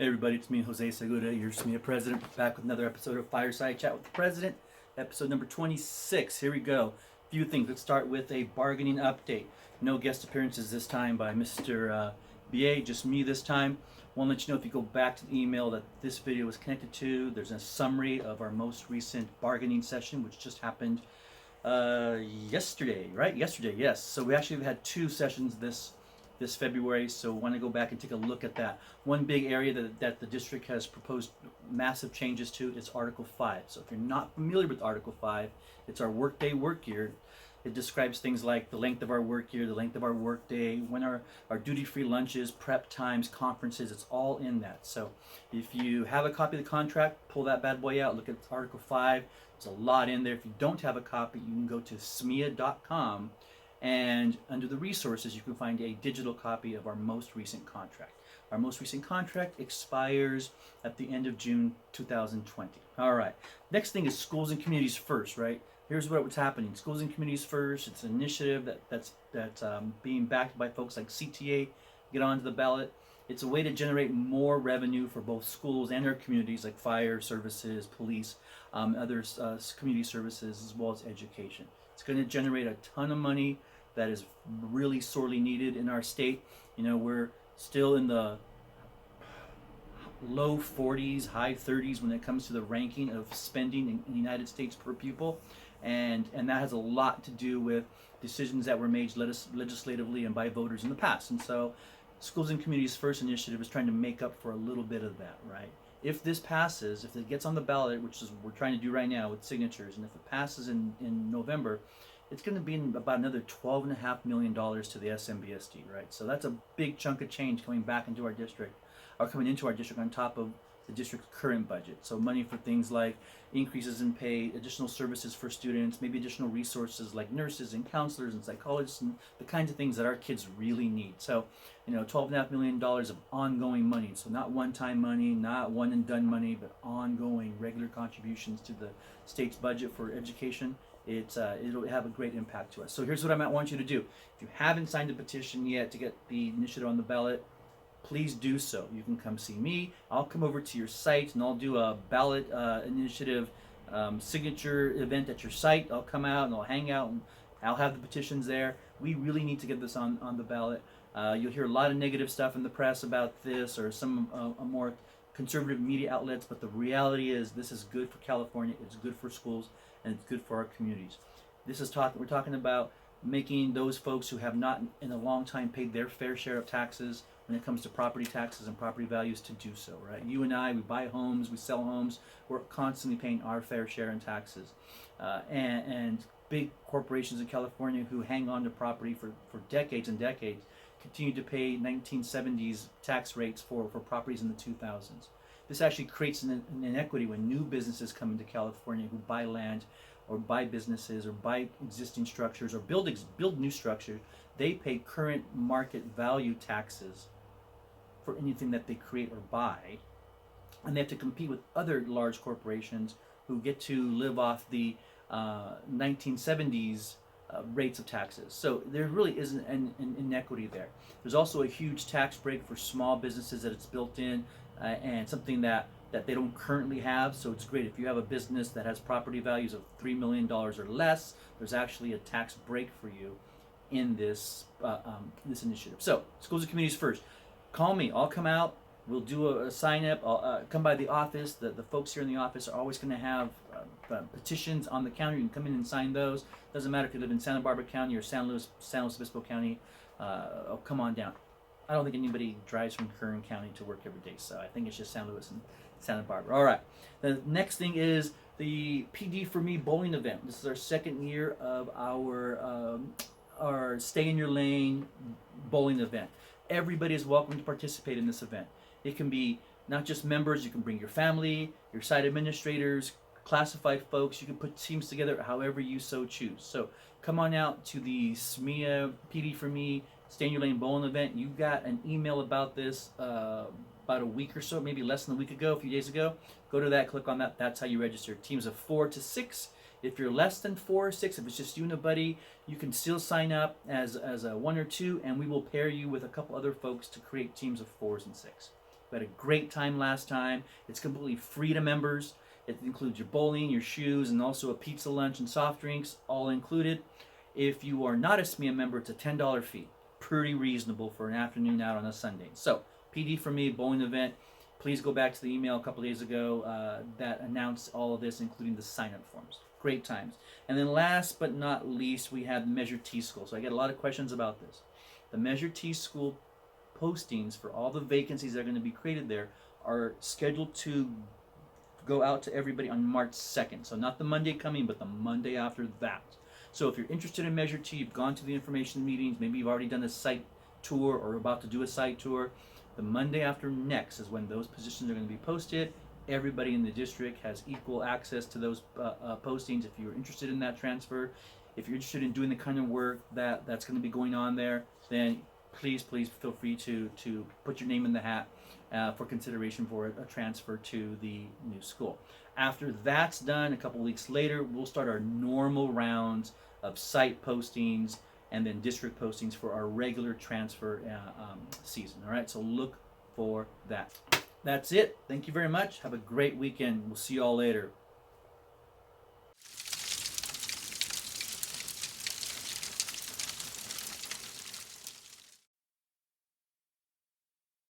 Hey everybody, it's me, Jose Segura, your SMEA president, back with another episode of Fireside Chat with the President, episode number 26. Here we go. A few things. Let's start with a bargaining update. No guest appearances this time by Mr. BA, just me this time. Want to let you know, if you go back to the email that this video is connected to, there's a summary of our most recent bargaining session, which just happened yesterday, right? Yesterday, yes. So we actually had two sessions this February, so want to go back and take a look at that. One big area that the district has proposed massive changes to is Article 5. So if you're not familiar with Article 5, it's our workday work year. It describes things like the length of our work year, the length of our work day, when our duty-free lunches, prep times, conferences, it's all in that. So if you have a copy of the contract, pull that bad boy out, look at Article 5. There's a lot in there. If you don't have a copy, you can go to smea.com, and under the resources, you can find a digital copy of our most recent contract. Our most recent contract expires at the end of June 2020. All right. Next thing is Schools and Communities First, right? Here's what's happening. Schools and Communities First. It's an initiative that's being backed by folks like CTA. Get onto the ballot. It's a way to generate more revenue for both schools and their communities, like fire services, police, other community services, as well as education. It's going to generate a ton of money that is really sorely needed in our state. You know, we're still in the low 40s, high 30s when it comes to the ranking of spending in the United States per pupil, and that has a lot to do with decisions that were made legislatively and by voters in the past. And so Schools and Communities First initiative is trying to make up for a little bit of that, right? If this passes, if it gets on the ballot, which is what we're trying to do right now with signatures, and if it passes in November, it's going to be about another $12.5 million to the SMBSD, right? So that's a big chunk of change coming back into our district, or coming into our district on top of the district's current budget. So money for things like increases in pay, additional services for students, maybe additional resources like nurses and counselors and psychologists, and the kinds of things that our kids really need. So, you know, $12.5 million of ongoing money. So not one-time money, not one and done money, but ongoing regular contributions to the state's budget for education. It'll have a great impact to us. So here's what I might want you to do. If you haven't signed a petition yet to get the initiative on the ballot, please do so. You can come see me. I'll come over to your site and I'll do a ballot initiative signature event at your site. I'll come out and I'll hang out and I'll have the petitions there. We really need to get this on the ballot. You'll hear a lot of negative stuff in the press about this, or some more conservative media outlets, but the reality is this is good for California, it's good for schools, and it's good for our communities. We're talking about making those folks who have not in a long time paid their fair share of taxes when it comes to property taxes and property values to do so, right? You and I, we buy homes, we sell homes, we're constantly paying our fair share in taxes. And big corporations in California who hang on to property for decades and decades continue to pay 1970s tax rates for properties in the 2000s. This actually creates an inequity when new businesses come into California who buy land or buy businesses or buy existing structures or build new structures. They pay current market value taxes for anything that they create or buy, and they have to compete with other large corporations who get to live off the 1970s rates of taxes. So there really isn't an inequity there. There's also a huge tax break for small businesses that it's built in, and something that they don't currently have. So it's great if you have a business that has property values of $3 million or less. There's actually a tax break for you in this initiative. So Schools and Communities First. Call me. I'll come out. We'll do a sign up. I'll come by the office. The folks here in the office are always going to have petitions on the counter. You can come in and sign those. Doesn't matter if you live in Santa Barbara County or San Luis Obispo County. Come on down. I don't think anybody drives from Kern County to work every day, so I think it's just San Luis and Santa Barbara. All right. The next thing is the PD for Me bowling event. This is our second year of our Stay in Your Lane bowling event. Everybody is welcome to participate in this event. It can be not just members. You can bring your family, your site administrators, classified folks. You can put teams together however you so choose. So come on out to the SMEA PD for Me Stay in Your Lane bowling event. You got an email about this about a week or so, maybe less than a week ago, a few days ago. Go to that, click on that. That's how you register. Teams of 4 to 6. If you're less than 4 or 6, if it's just you and a buddy, you can still sign up as a 1 or 2, and we will pair you with a couple other folks to create teams of 4s and 6. We had a great time last time. It's completely free to members. It includes your bowling, your shoes, and also a pizza lunch and soft drinks, all included. If you are not a SMEA member, it's a $10 fee. Pretty reasonable for an afternoon out on a Sunday. So, PD for me, bowling event. Please go back to the email a couple days ago that announced all of this, including the sign-up forms. Great times. And then last but not least, we have Measure T School. So I get a lot of questions about this. The Measure T School postings for all the vacancies that are going to be created there are scheduled to go out to everybody on March 2nd. So not the Monday coming, but the Monday after that. So if you're interested in Measure T, you've gone to the information meetings, maybe you've already done a site tour or about to do a site tour, the Monday after next is when those positions are going to be posted. Everybody in the district has equal access to those postings. If you're interested in that transfer, if you're interested in doing the kind of work that's going to be going on there, then please feel free to put your name in the hat for consideration for a transfer to the new school. After that's done, a couple weeks later, we'll start our normal rounds of site postings and then district postings for our regular transfer season. All right, so look for that. That's it. Thank you very much. Have a great weekend. We'll see you all later.